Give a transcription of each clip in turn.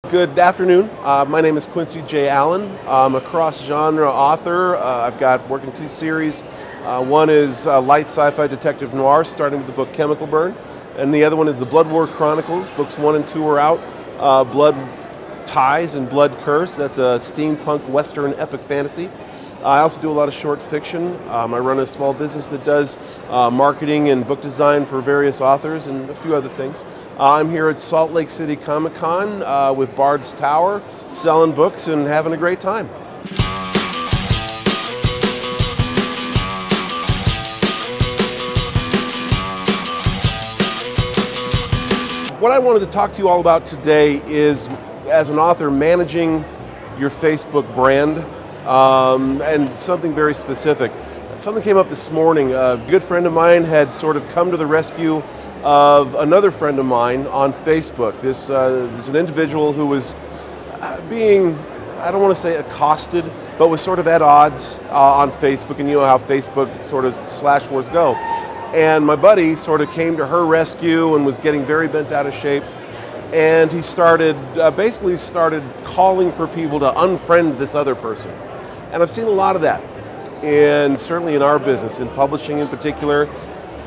Good afternoon. My name is Quincy J. I'm a cross-genre author. I've got working two series. One is light sci-fi detective noir, starting with the book Chemical Burn, and the other one is the Blood War Chronicles. Books 1 and 2 are out. Blood Ties and Blood Curse. That's a steampunk western epic fantasy. I also do a lot of short fiction. I run a small business that does marketing and book design for various authors and a few other things. I'm here at Salt Lake City Comic Con with Bard's Tower, selling books and having a great time. What I wanted to talk to you all about today is, as an author, managing your Facebook brand. And something very specific. Something came up this morning. A good friend of mine had sort of come to the rescue of another friend of mine on Facebook. There's an individual who was being, I don't want to say accosted, but was sort of at odds on Facebook, and you know how Facebook sort of slash wars go. And my buddy sort of came to her rescue and was getting very bent out of shape. And he basically started calling for people to unfriend this other person. And I've seen a lot of that, and certainly in our business, in publishing in particular.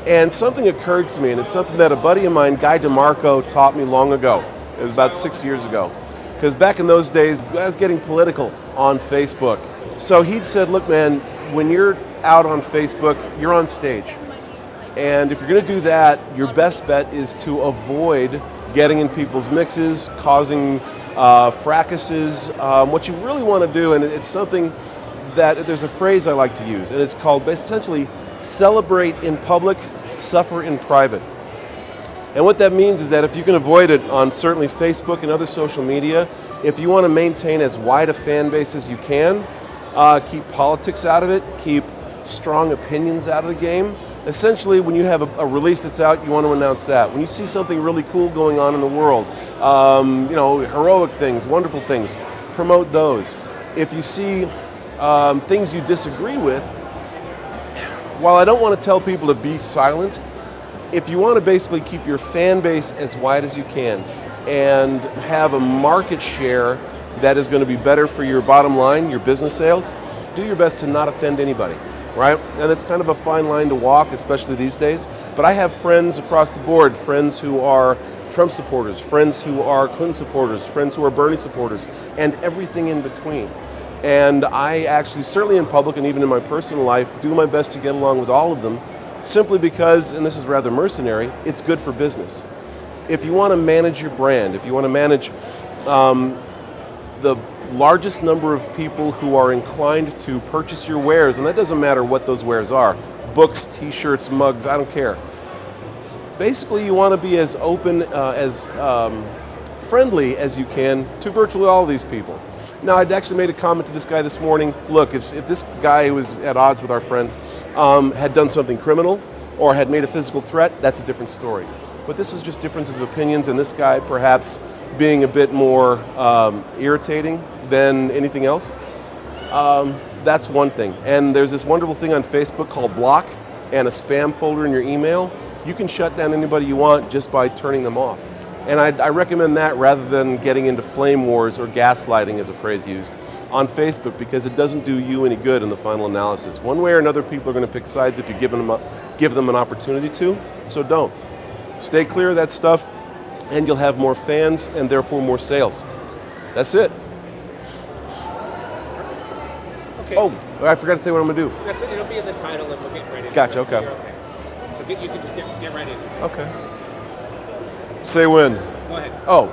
And something occurred to me, and it's something that a buddy of mine, Guy DeMarco, taught me long ago. It was about 6 years ago. Because back in those days, I was getting political on Facebook. So he'd said, look man, when you're out on Facebook, you're on stage. And if you're going to do that, your best bet is to avoid getting in people's mixes, causing fracases. What you really want to do, and it's something that there's a phrase I like to use, and it's called essentially celebrate in public, suffer in private. And what that means is that if you can avoid it on certainly Facebook and other social media, if you want to maintain as wide a fan base as you can, keep politics out of it, keep strong opinions out of the game. Essentially, when you have a release that's out, you want to announce that. When you see something really cool going on in the world, heroic things, wonderful things, promote those. If you see things you disagree with, while I don't want to tell people to be silent, if you want to basically keep your fan base as wide as you can and have a market share that is going to be better for your bottom line, your business sales, do your best to not offend anybody. Right? And it's kind of a fine line to walk, especially these days. But I have friends across the board, friends who are Trump supporters, friends who are Clinton supporters, friends who are Bernie supporters, and everything in between. And I actually, certainly in public and even in my personal life, do my best to get along with all of them, simply because, and this is rather mercenary, it's good for business. If you want to manage your brand, if you want to manage the largest number of people who are inclined to purchase your wares, and that doesn't matter what those wares are, books, t-shirts, mugs, I don't care. Basically, you want to be as open, as friendly as you can to virtually all of these people. Now, I'd actually made a comment to this guy this morning. Look, if this guy who was at odds with our friend had done something criminal or had made a physical threat, that's a different story. But this was just differences of opinions, and this guy perhaps being a bit more irritating than anything else. That's one thing. And there's this wonderful thing on Facebook called block and a spam folder in your email. You can shut down anybody you want just by turning them off. And I recommend that rather than getting into flame wars or gaslighting, as a phrase used, on Facebook, because it doesn't do you any good in the final analysis. One way or another, people are going to pick sides if you give them an opportunity to, so don't. Stay clear of that stuff, and you'll have more fans and therefore more sales. That's it. Okay. Oh, I forgot to say what I'm going to do. That's what it'll be in the title, and we'll get right into it. Gotcha, okay. So you can just get right into it. Okay. Say when. Go ahead. Oh,